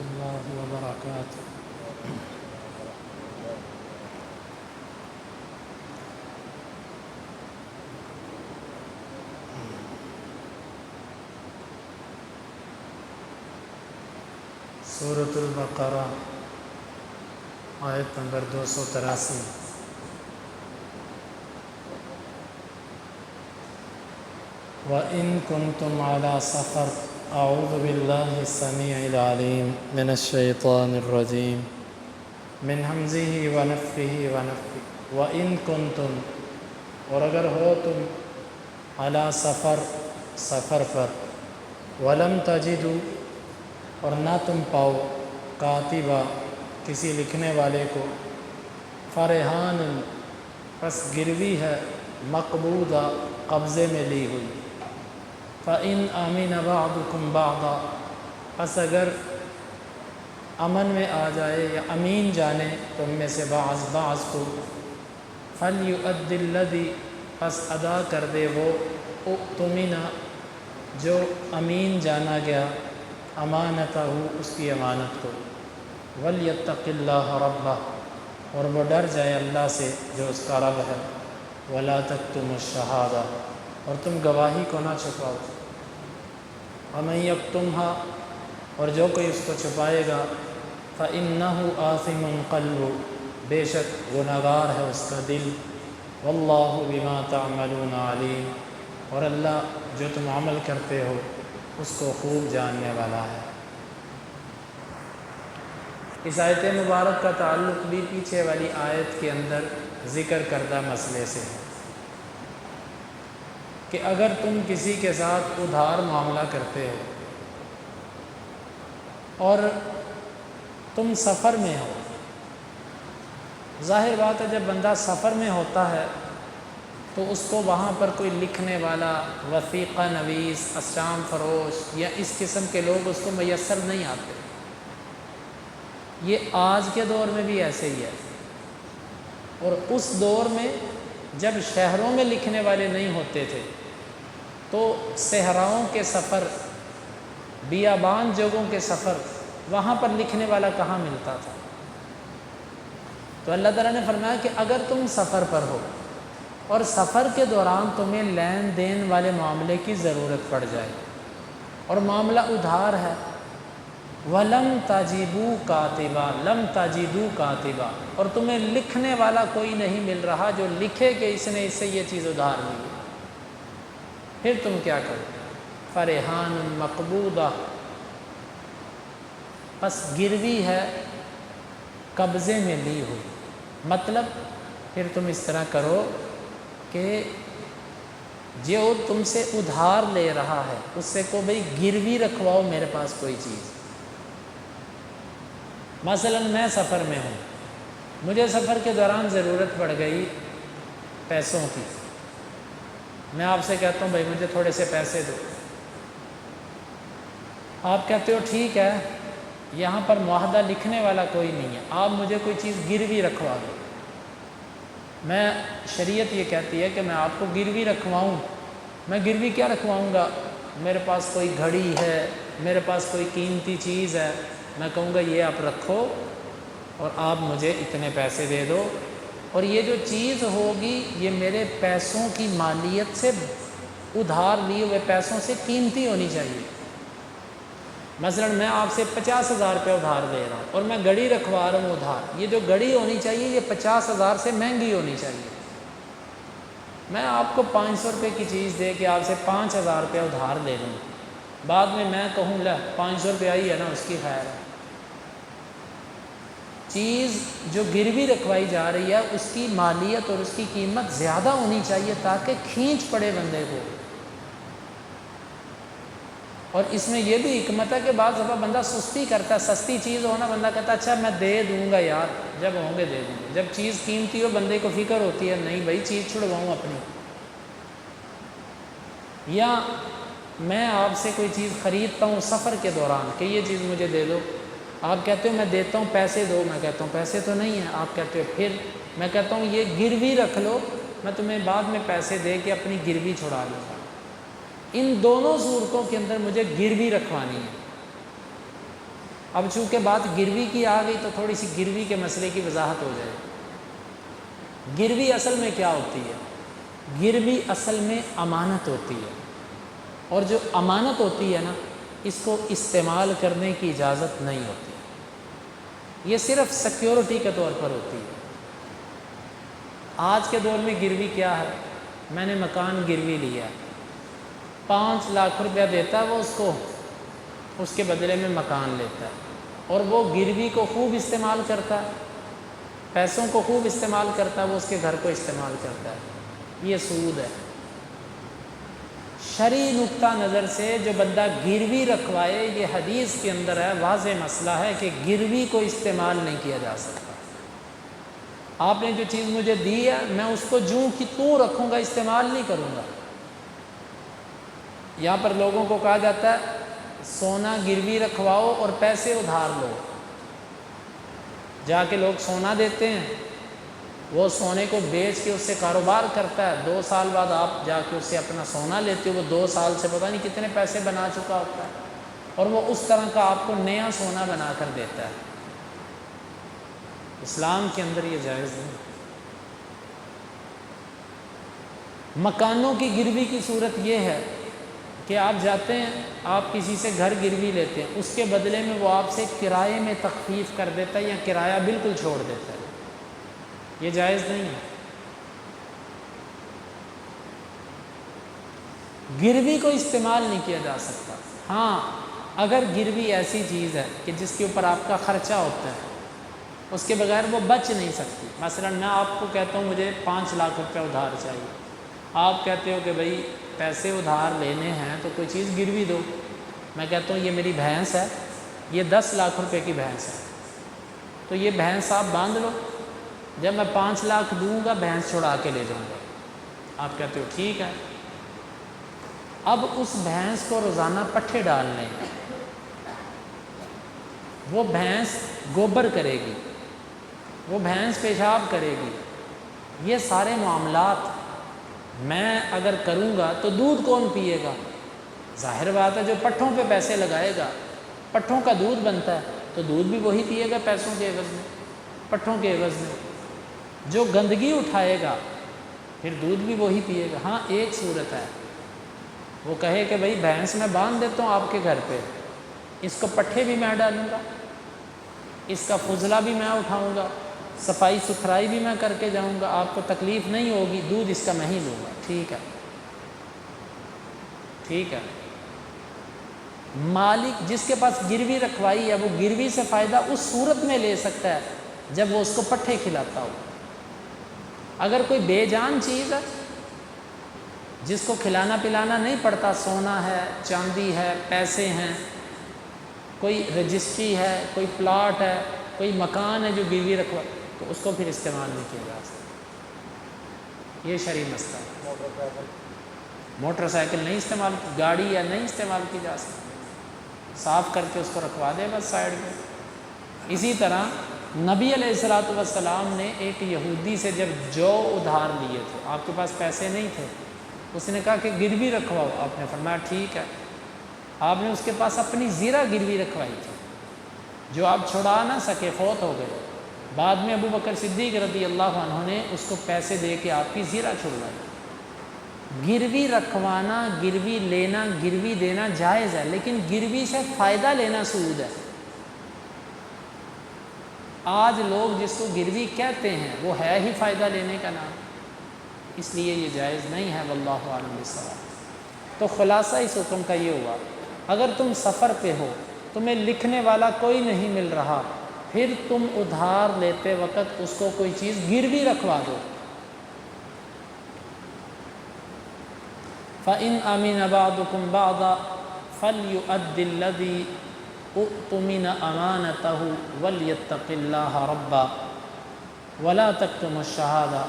الله وبركاته. سورۃ البقرہ آیت نمبر 283۔ وَإِن كُنتُمْ عَلَى سَفَرٍ اعوذ باللہ السمیع العلیم من الشیطان الرجیم من ہمزہ ونفخہ ونفثہ۔ وَإِن كُنتُمْ، اور اگر ہو تم علی سفر پر، وَلَمْ تَجِدُوا، اور نہ تم پاؤ، کاتبہ کسی لکھنے والے کو، فرحان پس گروی ہے، مقبوضہ قبضے میں لی ہوئی، فَإِنْ آمِنَ بَعْضُكُمْ بَعْضًا، پس اگر امن میں آ جائے یا امین جانے تم میں سے بعض کو، فَلْيُؤَدِّ الَّذِي، پس ادا کر دے وہ، اؤتمن جو امین جانا گیا، امانتہ اس کی امانت کو، وَلْيَتَّقِ اللَّهَ رَبَّهُ، اور وہ ڈر جائے اللہ سے جو اس کا رب ہے، وَلَا تَكْتُمُوا الشَّهَادَةَ، اور تم گواہی کو نہ چھپاؤ، وَمَن يَكْتُمْهَا، اور جو کوئی اس کو چھپائے گا، فَإِنَّهُ آثِمٌ قَلْبُهُ، بے شک گناہگار ہے اس کا دل، وَاللَّهُ بِمَا تَعْمَلُونَ عَلِيمٌ، اور اللہ جو تم عمل کرتے ہو اس کو خوب جاننے والا ہے۔ اس آیت مبارک کا تعلق بھی پیچھے والی آیت کے اندر ذکر کردہ مسئلے سے ہے کہ اگر تم کسی کے ساتھ ادھار معاملہ کرتے ہو اور تم سفر میں ہو، ظاہر بات ہے جب بندہ سفر میں ہوتا ہے تو اس کو وہاں پر کوئی لکھنے والا، وثیقہ نویس، اشام فروش یا اس قسم کے لوگ اس کو میسر نہیں آتے۔ یہ آج کے دور میں بھی ایسے ہی ہے، اور اس دور میں جب شہروں میں لکھنے والے نہیں ہوتے تھے تو صحراؤں کے سفر، بیابان جگہوں کے سفر، وہاں پر لکھنے والا کہاں ملتا تھا؟ تو اللہ تعالیٰ نے فرمایا کہ اگر تم سفر پر ہو اور سفر کے دوران تمہیں لین دین والے معاملے کی ضرورت پڑ جائے اور معاملہ ادھار ہے، وَلَمْ تَجِدُوا كَاتِبًا، لَمْ تَجِدُوا كَاتِبًا، اور تمہیں لکھنے والا کوئی نہیں مل رہا جو لکھے کہ اس نے اس سے یہ چیز ادھار لی، پھر تم کیا کرو؟ فَرِحَانٌ مَقْبُوضَةٌ، پس گروی ہے قبضے میں لی ہوئی۔ مطلب پھر تم اس طرح کرو کہ جو تم سے ادھار لے رہا ہے اس سے کو بھئی گروی رکھواؤ میرے پاس کوئی چیز۔ مثلا میں سفر میں ہوں، مجھے سفر کے دوران ضرورت پڑ گئی پیسوں کی، میں آپ سے کہتا ہوں بھائی مجھے تھوڑے سے پیسے دو، آپ کہتے ہو ٹھیک ہے، یہاں پر معاہدہ لکھنے والا کوئی نہیں ہے، آپ مجھے کوئی چیز گروی رکھوا دو۔ میں شریعت یہ کہتی ہے کہ میں آپ کو گروی رکھواؤں، میں گروی کیا رکھواؤں گا؟ میرے پاس کوئی گھڑی ہے، میرے پاس کوئی قیمتی چیز ہے، میں کہوں گا یہ آپ رکھو اور آپ مجھے اتنے پیسے دے دو، اور یہ جو چیز ہوگی یہ میرے پیسوں کی مالیت سے، ادھار لیے ہوئے پیسوں سے قیمتی ہونی چاہیے۔ مثلا میں آپ سے 50,000 روپے ادھار دے رہا ہوں اور میں گھڑی رکھوا رہا ہوں ادھار، یہ جو گھڑی ہونی چاہیے یہ 50,000 سے مہنگی ہونی چاہیے۔ میں آپ کو 500 روپے کی چیز دے کے آپ سے 5,000 روپے ادھار لے لوں، بعد میں کہوں لے 500 روپے آئی ہے نا اس کی خیر ہے۔ چیز جو گروی رکھوائی جا رہی ہے اس کی مالیت اور اس کی قیمت زیادہ ہونی چاہیے تاکہ کھینچ پڑے بندے کو۔ اور اس میں یہ بھی حکمت ہے کہ بعض دفعہ بندہ سستی کرتا ہے، سستی چیز ہونا بندہ کہتا ہے اچھا میں دے دوں گا یار، جب ہوں گے دے دوں گا، جب چیز قیمتی ہو بندے کو فکر ہوتی ہے نہیں بھائی چیز چھڑواؤں اپنی۔ یا میں آپ سے کوئی چیز خریدتا ہوں سفر کے دوران کہ یہ چیز مجھے دے دو، آپ کہتے ہو میں دیتا ہوں پیسے دو، میں کہتا ہوں پیسے تو نہیں ہیں، آپ کہتے ہو پھر میں کہتا ہوں یہ گروی رکھ لو، میں تمہیں بعد میں پیسے دے کے اپنی گروی چھڑا لوں گا۔ ان دونوں صورتوں کے اندر مجھے گروی رکھوانی ہے۔ اب چونکہ بات گروی کی آ گئی تو تھوڑی سی گروی کے مسئلے کی وضاحت ہو جائے۔ گروی اصل میں کیا ہوتی ہے؟ گروی اصل میں امانت ہوتی ہے، اور جو امانت ہوتی ہے نا، اس کو استعمال کرنے کی اجازت نہیں ہوتی، یہ صرف سیکیورٹی کے طور پر ہوتی ہے۔ آج کے دور میں گروی کیا ہے؟ میں نے مکان گروی لیا، 5 لاکھ روپیہ دیتا ہے وہ اس کو، اس کے بدلے میں مکان لیتا ہے، اور وہ گروی کو خوب استعمال کرتا ہے، پیسوں کو خوب استعمال کرتا ہے، وہ اس کے گھر کو استعمال کرتا ہے۔ یہ سود ہے۔ شرعی نقطہ نظر سے جو بندہ گروی رکھوائے، یہ حدیث کے اندر ہے، واضح مسئلہ ہے کہ گروی کو استعمال نہیں کیا جا سکتا۔ آپ نے جو چیز مجھے دی ہے، میں اس کو جوں کہ تو رکھوں گا، استعمال نہیں کروں گا۔ یہاں پر لوگوں کو کہا جاتا ہے سونا گروی رکھواؤ اور پیسے ادھار لو۔ جا کے لوگ سونا دیتے ہیں، وہ سونے کو بیچ کے اس سے کاروبار کرتا ہے، 2 سال بعد آپ جا کے اس سے اپنا سونا لیتے ہو، وہ 2 سال سے پتہ نہیں کتنے پیسے بنا چکا ہوتا ہے، اور وہ اس طرح کا آپ کو نیا سونا بنا کر دیتا ہے۔ اسلام کے اندر یہ جائز نہیں۔ مکانوں کی گروی کی صورت یہ ہے کہ آپ جاتے ہیں، آپ کسی سے گھر گروی لیتے ہیں، اس کے بدلے میں وہ آپ سے کرائے میں تخفیف کر دیتا ہے یا کرایہ بالکل چھوڑ دیتا ہے، یہ جائز نہیں ہے۔ گروی کو استعمال نہیں کیا جا سکتا۔ ہاں، اگر گروی ایسی چیز ہے کہ جس کے اوپر آپ کا خرچہ ہوتا ہے، اس کے بغیر وہ بچ نہیں سکتی۔ مثلا میں آپ کو کہتا ہوں مجھے 5 لاکھ روپے ادھار چاہیے، آپ کہتے ہو کہ بھائی پیسے ادھار لینے ہیں تو کوئی چیز گروی دو۔ میں کہتا ہوں یہ میری بھینس ہے، یہ 10 لاکھ روپے کی بھینس ہے، تو یہ بھینس آپ باندھ لو، جب میں 5 لاکھ دوں گا بھینس چھڑا کے لے جاؤں گا۔ آپ کہتے ہو ٹھیک ہے۔ اب اس بھینس کو روزانہ پٹھے ڈالنے ہیں، وہ بھینس گوبر کرے گی، وہ بھینس پیشاب کرے گی، یہ سارے معاملات میں اگر کروں گا تو دودھ کون پیے گا؟ ظاہر بات ہے جو پٹھوں پہ پیسے لگائے گا، پٹھوں کا دودھ بنتا ہے تو دودھ بھی وہی پیے گا پیسوں کے عوض میں، پٹھوں کے عوض میں۔ جو گندگی اٹھائے گا پھر دودھ بھی وہی پیے گا۔ ہاں ایک صورت ہے، وہ کہے کہ بھائی بھینس میں باندھ دیتا ہوں آپ کے گھر پہ، اس کو پٹھے بھی میں ڈالوں گا، اس کا فضلہ بھی میں اٹھاؤں گا، صفائی ستھرائی بھی میں کر کے جاؤں گا، آپ کو تکلیف نہیں ہوگی، دودھ اس کا میں ہی لوں گا، ٹھیک ہے، ٹھیک ہے۔ مالک جس کے پاس گروی رکھوائی ہے، وہ گروی سے فائدہ اس صورت میں لے سکتا ہے جب وہ اس کو پٹھے کھلاتا ہو۔ اگر کوئی بے جان چیز ہے جس کو کھلانا پلانا نہیں پڑتا، سونا ہے، چاندی ہے، پیسے ہیں، کوئی رجسٹری ہے، کوئی پلاٹ ہے، کوئی مکان ہے جو گروی رکھوا، تو اس کو پھر استعمال نہیں کیا جا سکتا۔ یہ شرعی مسئلہ ہے۔ موٹر سائیکل نہیں استعمال، گاڑی ہے نہیں استعمال کی جا سکتی، صاف کر کے اس کو رکھوا دے بس سائیڈ میں۔ اسی طرح نبی علیہ الصلوۃ والسلام نے ایک یہودی سے جب جو ادھار لیے تھے، آپ کے پاس پیسے نہیں تھے، اس نے کہا کہ گروی رکھواؤ، آپ نے فرمایا ٹھیک ہے۔ آپ نے اس کے پاس اپنی زیرہ گروی رکھوائی تھی جو آپ چھڑا نہ سکے، فوت ہو گئے۔ بعد میں ابو بکر صدیق رضی اللہ عنہ نے اس کو پیسے دے کے آپ کی زیرہ چھڑوائی۔ گروی رکھوانا، گروی لینا، گروی دینا جائز ہے، لیکن گروی سے فائدہ لینا سود ہے۔ آج لوگ جس کو گروی کہتے ہیں وہ ہے ہی فائدہ لینے کا نام، اس لیے یہ جائز نہیں ہے، واللہ اعلم بالصواب۔ تو خلاصہ اس حکم کا یہ ہوا، اگر تم سفر پہ ہو، تمہیں لکھنے والا کوئی نہیں مل رہا، پھر تم ادھار لیتے وقت اس کو کوئی چیز گروی رکھوا دو۔ فَإِنْ أَمِنَ بَعْضُكُمْ بَعْضًا فَلْيُؤَدِّ الَّذِي اؤْتُمِنَ أَمَانَتَهُ وَلْيَتَّقِ اللَّهَ رَبَّهُ وَلَا تَكْتُمُوا الشَّهَادَةَ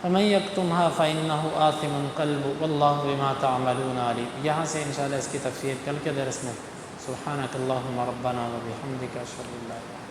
فَمَنْ يَكْتُمْهَا فَإِنَّهُ آثِمٌ قَلْبُهُ وَاللَّهُ بِمَا تَعْمَلُونَ عَلِيمٌ۔ یہاں سے انشاءاللہ اس کی تفسیر کل کے درس میں۔ سبحانک اللہم ربنا وبحمدک، اشہد ان لا الہ الا انت